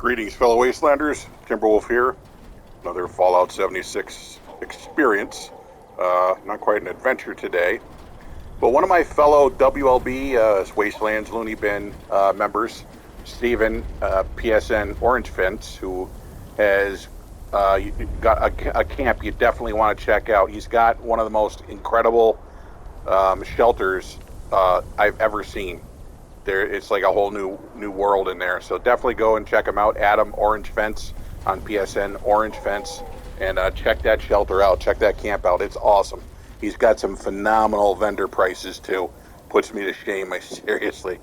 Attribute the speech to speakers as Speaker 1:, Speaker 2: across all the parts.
Speaker 1: Greetings, fellow Wastelanders. Timberwolf here. Another Fallout 76 experience. Not quite an adventure today, but one of my fellow WLB Wastelands Looney Bin members, Steven, PSN Orangefence, who has got a camp you definitely want to check out. He's got one of the most incredible shelters I've ever seen. It's like a whole new world in there. So definitely go and check him out. Adam Orangefence on PSN Orangefence, and check that shelter out. Check that camp out. It's awesome. He's got some phenomenal vendor prices too. Puts me to shame, seriously.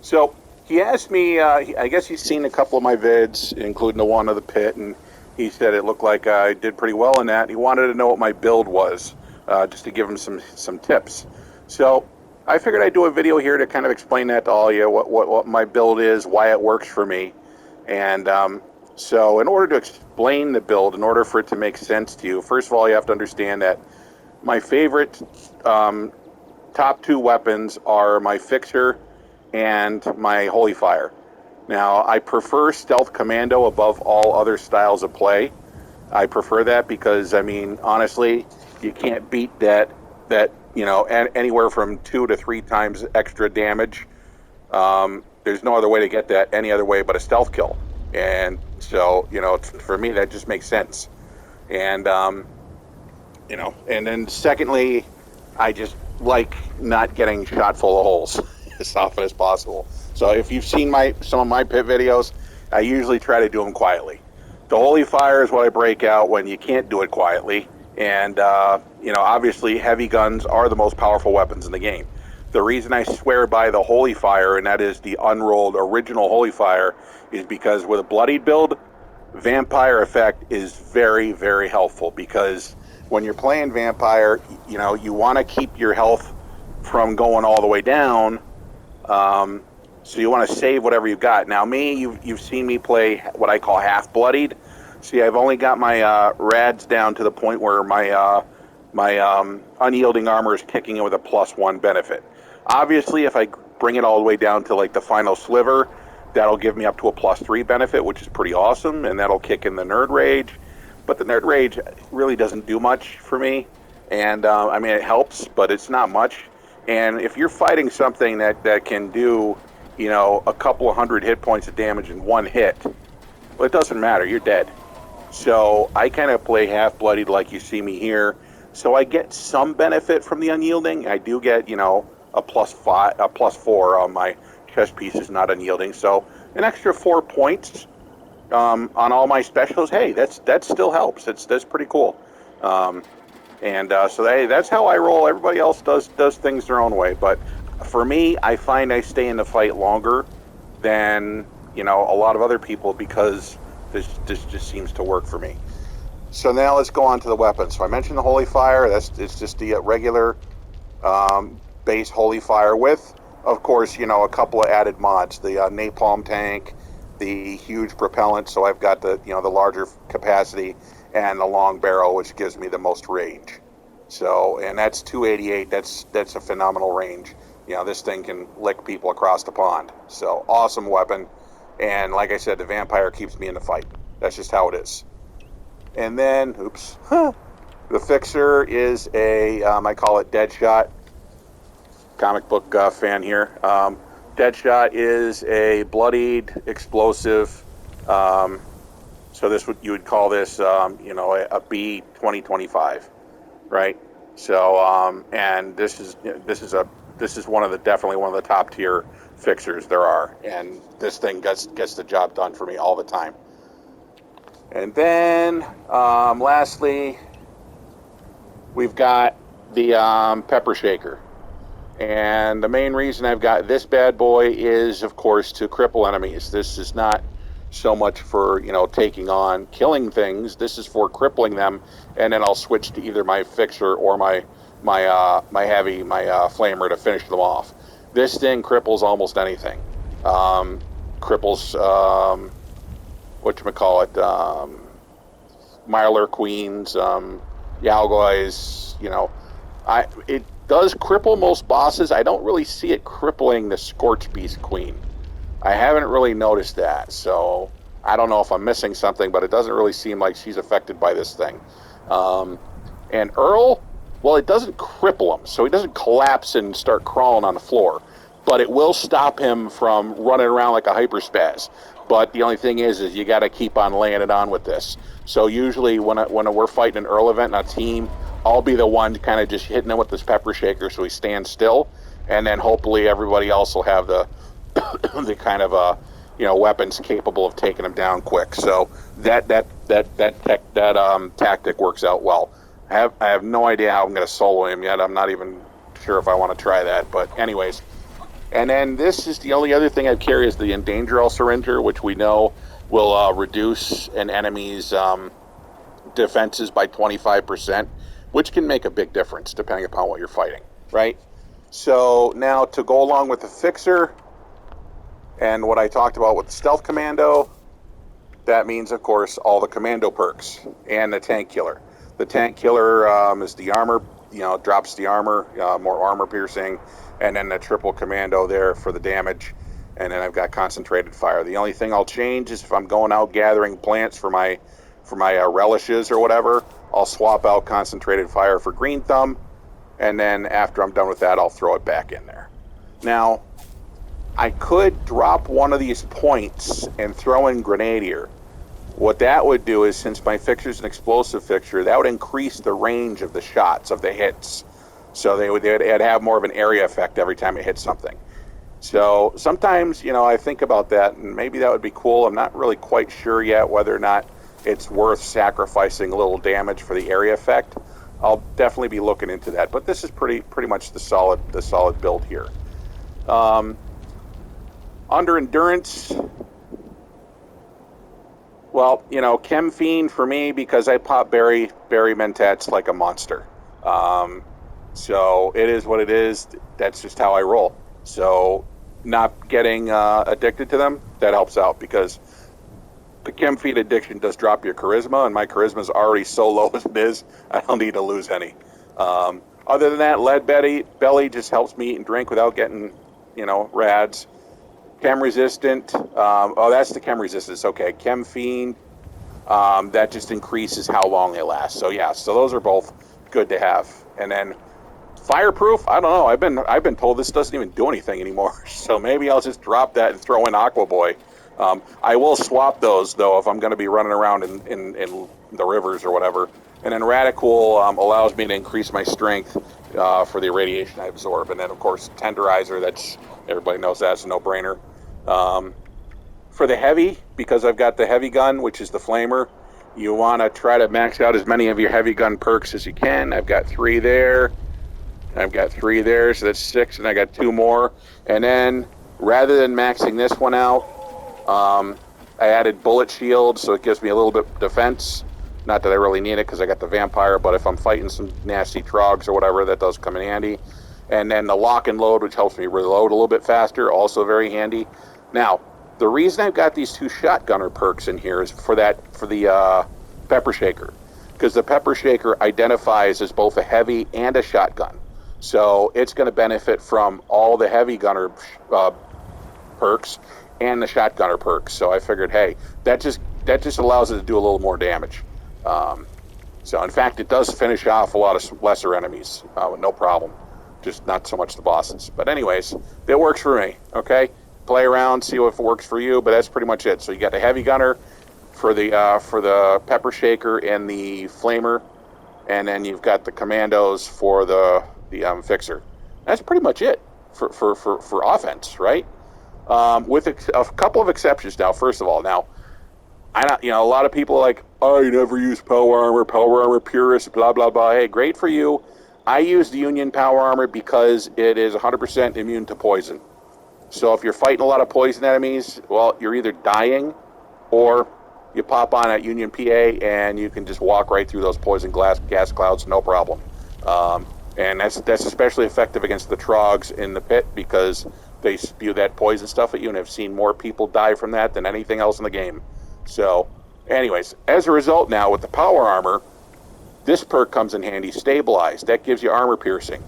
Speaker 1: So he asked me. I guess he's seen a couple of my vids, including the one of the pit, and he said it looked like I did pretty well in that. He wanted to know what my build was, just to give him some tips. So I figured I'd do a video here to kind of explain that to all you, what my build is, why it works for me. And so in order to explain the build, in order for it to make sense to you, first of all, you have to understand that my favorite top two weapons are my Fixer and my Holy Fire. Now, I prefer Stealth Commando above all other styles of play. I prefer that because, I mean, honestly, you can't beat that you know, anywhere from 2 to 3 times extra damage. There's no other way to get that any other way but a stealth kill. And so, you know, for me, that just makes sense. And, you know, and then secondly, I just like not getting shot full of holes as often as possible. So if you've seen some of my pit videos, I usually try to do them quietly. The Holy Fire is what I break out when you can't do it quietly. And, you know, obviously heavy guns are the most powerful weapons in the game. The reason I swear by the Holy Fire, and that is the unrolled original Holy Fire, is because with a bloodied build, Vampire effect is very, very helpful. Because when you're playing Vampire, you know, you want to keep your health from going all the way down. So you want to save whatever you've got. Now me, you've seen me play what I call half bloodied. See, I've only got my rads down to the point where my unyielding armor is kicking in with a +1 benefit. Obviously, if I bring it all the way down to like the final sliver, that'll give me up to a +3 benefit, which is pretty awesome, and that'll kick in the Nerd Rage. But the Nerd Rage really doesn't do much for me, and I mean, it helps, but it's not much. And if you're fighting something that can do, you know, a couple of hundred hit points of damage in one hit, well, it doesn't matter, you're dead. So I kind of play half-bloodied like you see me here. So I get some benefit from the unyielding. I do get, you know, a +4 on my chest pieces, not unyielding. So an extra 4 points on all my specials. Hey, that still helps. That's pretty cool. So hey, that's how I roll. Everybody else does things their own way. But for me, I find I stay in the fight longer than, you know, a lot of other people because this just seems to work for me. So now let's go on to the weapons. So I mentioned the Holy Fire. It's just the regular base Holy Fire with, of course, you know, a couple of added mods. The napalm tank, the huge propellant. So I've got the, you know, the larger capacity, and the long barrel, which gives me the most range. So, and that's 288. That's a phenomenal range. You know, this thing can lick people across the pond. So awesome weapon. And like I said, the Vampire keeps me in the fight. That's just how it is. And then, the Fixer is a, I call it Deadshot. Comic book fan here. Deadshot is a bloodied, explosive. So you would call this, you know, a B-2025, right? So, and this is definitely one of the top tier Fixers there are, and this thing gets the job done for me all the time. And then lastly, we've got the Pepper Shaker, and the main reason I've got this bad boy is, of course, to cripple enemies. This is not so much for, you know, taking on killing things. This is for crippling them, and then I'll switch to either my Fixer or my flamer to finish them off. This thing cripples almost anything. Cripples, whatchamacallit, Mylar Queens, Yalgoys, you know. It does cripple most bosses. I don't really see it crippling the Scorch Beast Queen. I haven't really noticed that, so I don't know if I'm missing something, but it doesn't really seem like she's affected by this thing. Um, and Earl, well, it doesn't cripple him, so he doesn't collapse and start crawling on the floor, but it will stop him from running around like a hyperspaz. But the only thing is you got to keep on laying it on with this. So usually when we're fighting an Earl event in a team, I'll be the one kind of just hitting him with this pepper shaker so he stands still, and then hopefully everybody else will have the the kind of weapons capable of taking him down quick. So that tactic works out well. I have no idea how I'm going to solo him yet. I'm not even sure if I want to try that. But anyways, and then this is the only other thing I carry is the Endanger All Surrender, which we know will reduce an enemy's defenses by 25%, which can make a big difference depending upon what you're fighting, right? So now to go along with the Fixer and what I talked about with the Stealth Commando, that means, of course, all the Commando perks and the Tank Killer. The Tank Killer is the armor, drops the armor, more armor piercing, and then the Triple Commando there for the damage, and then I've got Concentrated Fire. The only thing I'll change is if I'm going out gathering plants for my relishes or whatever, I'll swap out Concentrated Fire for Green Thumb, and then after I'm done with that, I'll throw it back in there. Now, I could drop one of these points and throw in Grenadier. What that would do is, since my fixture's an explosive fixture, that would increase the range of the shots, of the hits. So they'd have more of an area effect every time it hits something. So sometimes, I think about that, and maybe that would be cool. I'm not really quite sure yet whether or not it's worth sacrificing a little damage for the area effect. I'll definitely be looking into that. But this is pretty much the solid build here. Under Endurance, well, Chem Fiend for me, because I pop Berry Mentats like a monster. So it is what it is. That's just how I roll. So not getting addicted to them, that helps out, because the Chem Fiend addiction does drop your charisma, and my charisma is already so low as it is, I don't need to lose any. Other than that, Lead Belly just helps me eat and drink without getting, rads. Chem Resistant, that's the Chem Resistance, okay. Chem Fiend, that just increases how long they last. So yeah, so those are both good to have. And then Fireproof, I don't know, I've been told this doesn't even do anything anymore, so maybe I'll just drop that and throw in Aqua Boy. I will swap those, though, if I'm going to be running around in the rivers or whatever. And then Radical allows me to increase my strength for the irradiation I absorb. And then, of course, Tenderizer, everybody knows that's a no-brainer. For the heavy, because I've got the heavy gun, which is the Flamer, you want to try to max out as many of your heavy gun perks as you can. I've got 3 there. I've got 3 there, so that's 6, and I got 2 more. And then, rather than maxing this one out, I added Bullet Shield, so it gives me a little bit of defense. Not that I really need it, because I got the Vampire, but if I'm fighting some nasty Trogs or whatever, that does come in handy. And then the Lock and Load, which helps me reload a little bit faster, also very handy. Now, the reason I've got these 2 Shotgunner perks in here is for the Pepper Shaker, because the Pepper Shaker identifies as both a heavy and a shotgun. So it's going to benefit from all the heavy gunner perks and the shotgunner perks. So I figured, hey, that just allows it to do a little more damage. So in fact, it does finish off a lot of lesser enemies with no problem. Just not so much the bosses. But anyways, it works for me. Okay, play around, see if it works for you. But that's pretty much it. So you got the heavy gunner for the Pepper Shaker and the Flamer, and then you've got the Commandos for the Fixer. That's pretty much it for offense, right? With a couple of exceptions now. First of all, a lot of people are like, oh, you never use power armor purist, blah, blah, blah. Hey, great for you. I use the Union power armor because it is 100% immune to poison. So if you're fighting a lot of poison enemies, well, you're either dying or you pop on at Union PA and you can just walk right through those poison gas clouds, no problem. And that's especially effective against the Trogs in the pit, because they spew that poison stuff at you, and I've seen more people die from that than anything else in the game. So, anyways, as a result now, with the power armor, this perk comes in handy. Stabilized. That gives you armor piercing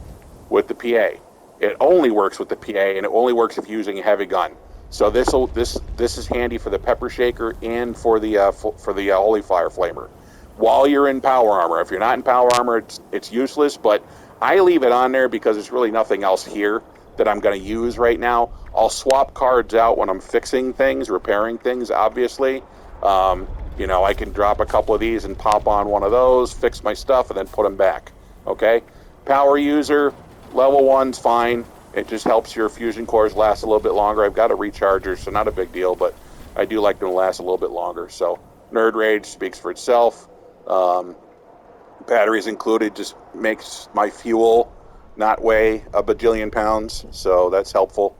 Speaker 1: with the PA. It only works with the PA, and it only works if you're using a heavy gun. So this is handy for the pepper shaker and for the holy fire flamer. While you're in power armor, if you're not in power armor, it's useless. But I leave it on there because there's really nothing else here that I'm going to use right now. I'll swap cards out when I'm fixing things, repairing things. Obviously, you know, I can drop a couple of these and pop on one of those, fix my stuff, and then put them back. Okay, power user, level 1's fine. It just helps your fusion cores last a little bit longer. I've got a recharger, so not a big deal, but I do like them to last a little bit longer. So Nerd Rage speaks for itself. Batteries included just makes my fuel not weigh a bajillion pounds, so that's helpful.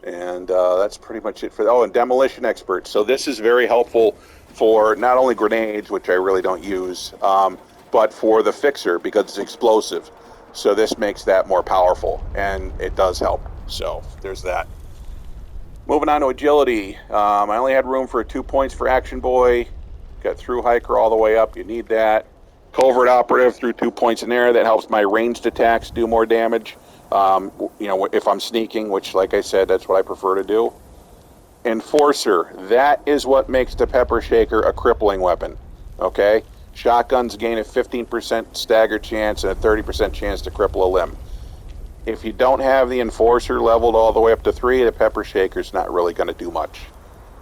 Speaker 1: And that's pretty much it for... Oh, and Demolition Expert. So this is very helpful for not only grenades, which I really don't use, but for the fixer because it's explosive. So this makes that more powerful, and it does help. So there's that. Moving on to agility. I only had room for 2 points for Action Boy. Got through hiker all the way up. You need that. Covert operative through 2 points in there. That helps my ranged attacks do more damage. You know, if I'm sneaking, which, like I said, that's what I prefer to do. Enforcer. That is what makes the pepper shaker a crippling weapon. Okay? Shotguns gain a 15% stagger chance and a 30% chance to cripple a limb. If you don't have the Enforcer leveled all the way up to 3, the pepper shaker's not really going to do much.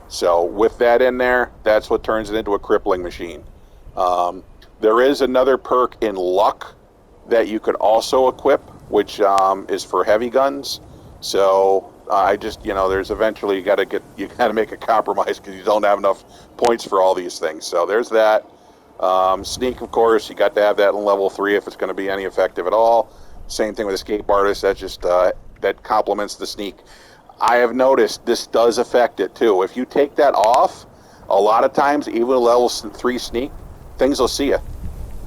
Speaker 1: So with that in there, that's what turns it into a crippling machine. There is another perk in luck that you can also equip, which is for heavy guns. So I just, you know, there's eventually you got to make a compromise because you don't have enough points for all these things. So there's that. Sneak, of course, you got to have that in level 3 if it's going to be any effective at all. Same thing with Escape Artist. That just that complements the sneak. I have noticed this does affect it too. If you take that off, a lot of times, even level 3 sneak, things will see you,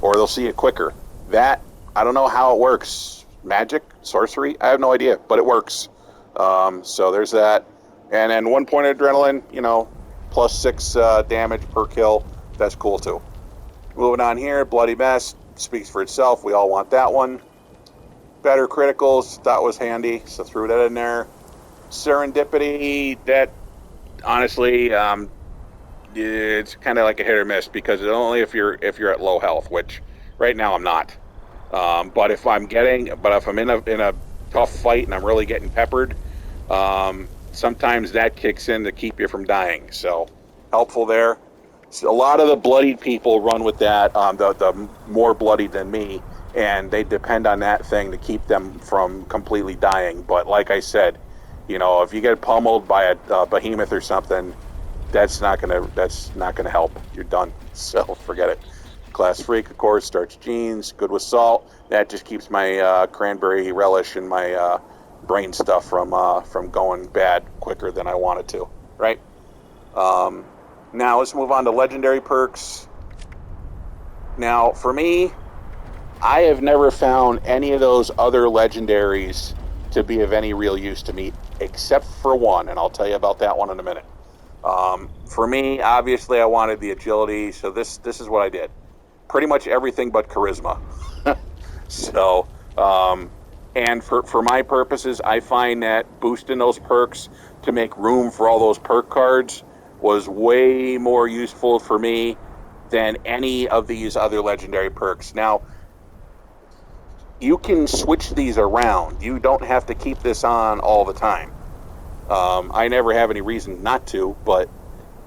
Speaker 1: or they'll see you quicker. That, I don't know how it works. Magic? Sorcery? I have no idea, but it works. So there's that. And then 1 point of adrenaline, you know, plus 6 damage per kill. That's cool too. Moving on here, Bloody Mess speaks for itself. We all want that one. Better criticals, that was handy, so threw that in there. Serendipity, that honestly, it's kind of like a hit or miss because it's only if you're at low health, which right now I'm not. But if I'm in a tough fight and I'm really getting peppered, sometimes that kicks in to keep you from dying. So helpful there. So a lot of the bloodied people run with that, the more bloodied than me, and they depend on that thing to keep them from completely dying. But like I said, you know, if you get pummeled by a behemoth or something, that's not gonna help. You're done. So forget it. Class Freak, of course, starch jeans, good with salt. That just keeps my cranberry relish and my brain stuff from going bad quicker than I wanted to. Right. Now let's move on to legendary perks. Now, for me, I have never found any of those other legendaries to be of any real use to me, except for one, and I'll tell you about that one in a minute. For me, obviously, I wanted the agility, so this is what I did. Pretty much everything but charisma. So, and for my purposes, I find that boosting those perks to make room for all those perk cards was way more useful for me than any of these other legendary perks. Now, you can switch these around. You don't have to keep this on all the time. I never have any reason not to, but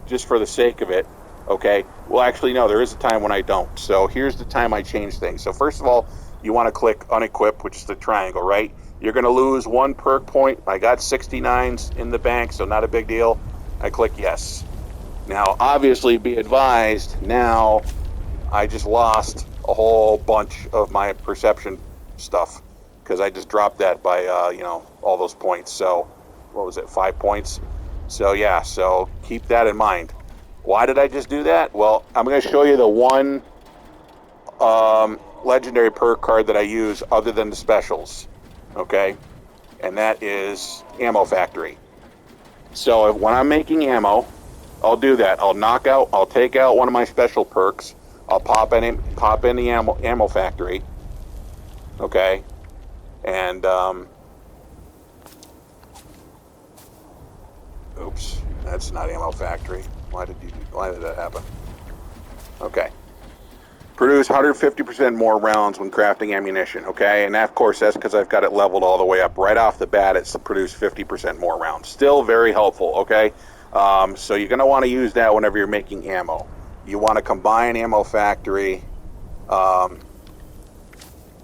Speaker 1: just for the sake of it, okay? Well, actually, no, there is a time when I don't. So here's the time I change things. So first of all, you want to click unequip, which is the triangle, right? You're going to lose 1 perk point. I got 69s in the bank, so not a big deal. I click yes. Now, obviously, be advised, now I just lost a whole bunch of my perception stuff because I just dropped that by, all those points. So, what was it, 5 points? So, yeah, so keep that in mind. Why did I just do that? Well, I'm going to show you the one legendary perk card that I use other than the specials, okay? And that is Ammo Factory. So when I'm making ammo, I'll do that. I'll take out one of my special perks. I'll pop in the ammo factory. Okay. And Oops, that's not ammo factory. Why did that happen? Okay. Produce 150% more rounds when crafting ammunition, okay? And that, of course, that's because I've got it leveled all the way up. Right off the bat, it's produced 50% more rounds. Still very helpful, okay? So you're going to want to use that whenever you're making ammo. You want to combine ammo factory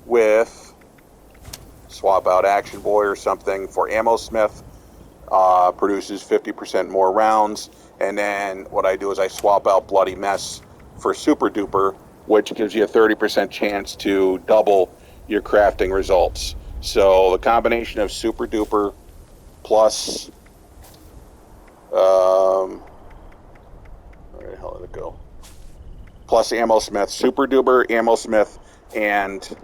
Speaker 1: with swap out Action Boy or something for Ammo Smith. Produces 50% more rounds. And then what I do is I swap out Bloody Mess for Super Duper, which gives you a 30% chance to double your crafting results. So the combination of Super Duper plus where the hell did it go? Plus Ammo Smith, Super Duper, Ammo Smith, and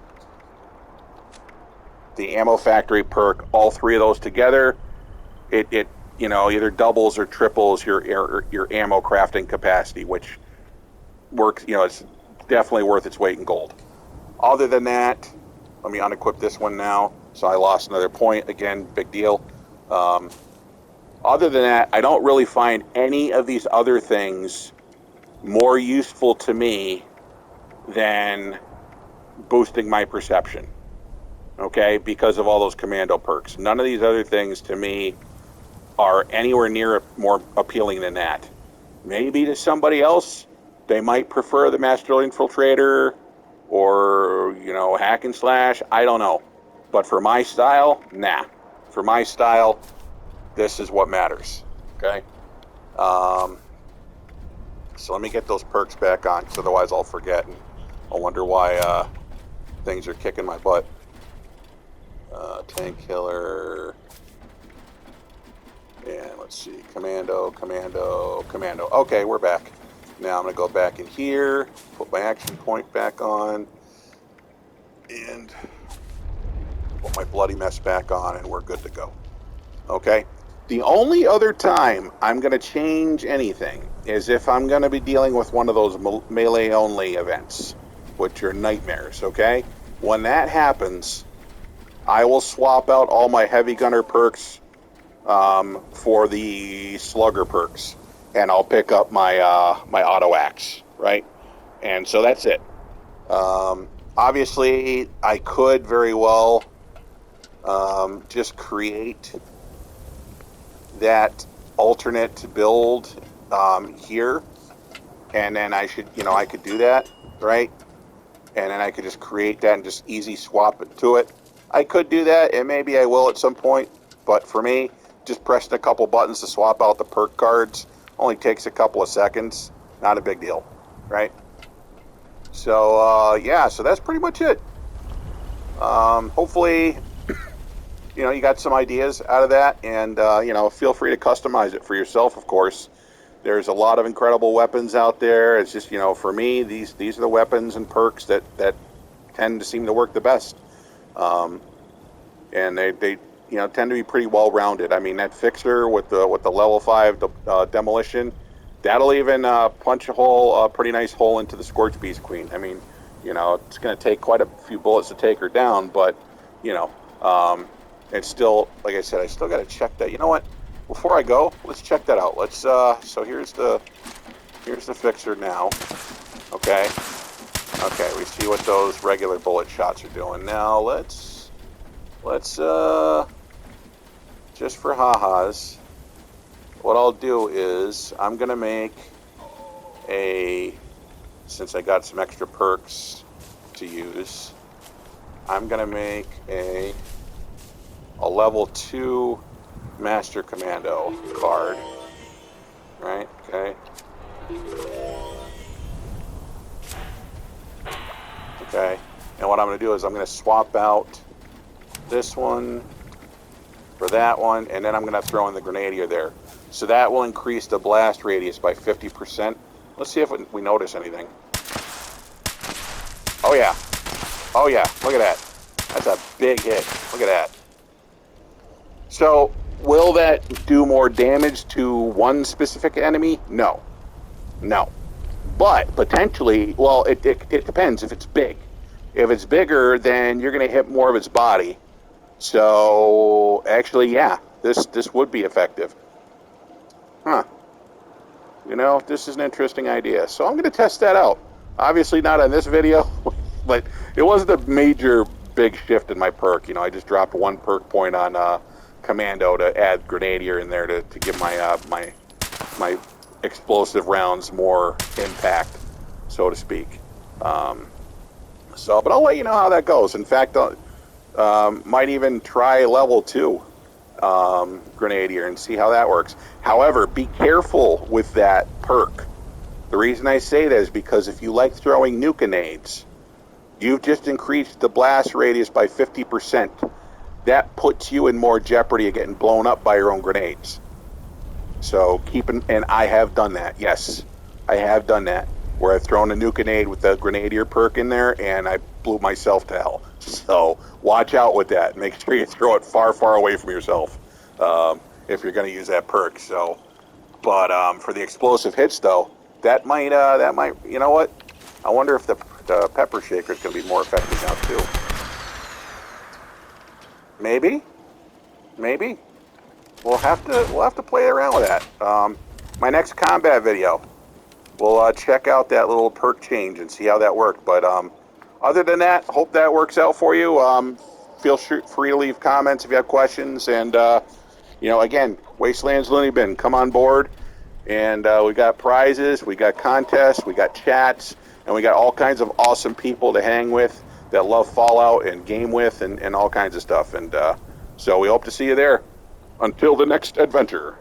Speaker 1: the Ammo Factory perk, all three of those together, it you know, either doubles or triples your ammo crafting capacity, which works, you know, it's definitely worth its weight in gold. Other than that, let me unequip this one now. So I lost another point. Again, big deal. Other than that, I don't really find any of these other things more useful to me than boosting my perception. Okay, because of all those commando perks. None of these other things to me are anywhere near more appealing than that. Maybe to somebody else, they might prefer the Master Infiltrator or, you know, hack and slash. I don't know. But for my style, nah. For my style, this is what matters. Okay? So let me get those perks back on, because otherwise I'll forget and I'll wonder why things are kicking my butt. Tank Killer. And let's see, Commando. Okay, we're back. Now I'm going to go back in here, put my action point back on, and put my Bloody Mess back on, and we're good to go. Okay? The only other time I'm going to change anything is if I'm going to be dealing with one of those melee-only events, which are nightmares, okay? When that happens, I will swap out all my Heavy Gunner perks for the Slugger perks, and I'll pick up my my Auto Axe, right? And so that's it. Obviously, I could very well just create that alternate build here, and then I should, you know, I could do that, right? And then I could just create that and just easy swap it to it. I could do that, and maybe I will at some point, but for me, just pressing a couple buttons to swap out the perk cards only takes a couple of seconds. Not a big deal, right? So, yeah, so that's pretty much it. Hopefully, you know, you got some ideas out of that, and, you know, feel free to customize it for yourself, of course. There's a lot of incredible weapons out there. It's just, you know, for me, these are the weapons and perks that tend to seem to work the best. And they you know, tend to be pretty well rounded. I mean, that fixer with the level 5 demolition, that'll even punch a pretty nice hole into the Scorch Beast Queen. I mean, you know, it's going to take quite a few bullets to take her down, but you know, it's still, like I said, I still got to check that. You know what? Before I go, let's check that out. Let's so here's the fixer now. Okay, we see what those regular bullet shots are doing. Now let's just for ha-has, what I'll do is I'm gonna make since I got some extra perks to use, I'm gonna make a level 2 Master Commando card, right? Okay, and what I'm gonna do is I'm gonna swap out this one for that one, and then I'm going to throw in the Grenadier there. So that will increase the blast radius by 50%. Let's see if we notice anything. Oh yeah, look at that. That's a big hit. Look at that. So will that do more damage to one specific enemy? No. But potentially, well, it depends if it's big. If it's bigger, then you're going to hit more of its body. So actually, yeah, this would be effective. Huh. You know, this is an interesting idea. So I'm going to test that out. Obviously not on this video, but it wasn't a major big shift in my perk. You know, I just dropped 1 perk point on Commando to add Grenadier in there to give my my explosive rounds more impact, so to speak. But I'll let you know how that goes. In fact, might even try level 2 Grenadier and see how that works. However, be careful with that perk. The reason I say that is because if you like throwing nuke-nades, you've just increased the blast radius by 50%. That puts you in more jeopardy of getting blown up by your own grenades. So and I have done that. Yes, I have done that, where I've thrown a nuke-nade with the Grenadier perk in there, and I blew myself to hell. So watch out with that. Make sure you throw it far, far away from yourself if you're going to use that perk. So, but for the explosive hits, though, that might, you know what? I wonder if the pepper shaker is going to be more effective now too. Maybe. We'll have to play around with that. My next combat video, we'll check out that little perk change and see how that worked. But other than that, hope that works out for you. Feel free to leave comments if you have questions. And you know, again, Wastelands Looney Bin, come on board. And we got prizes, we got contests, we got chats, and we got all kinds of awesome people to hang with that love Fallout and game with and all kinds of stuff. And so we hope to see you there. Until the next adventure.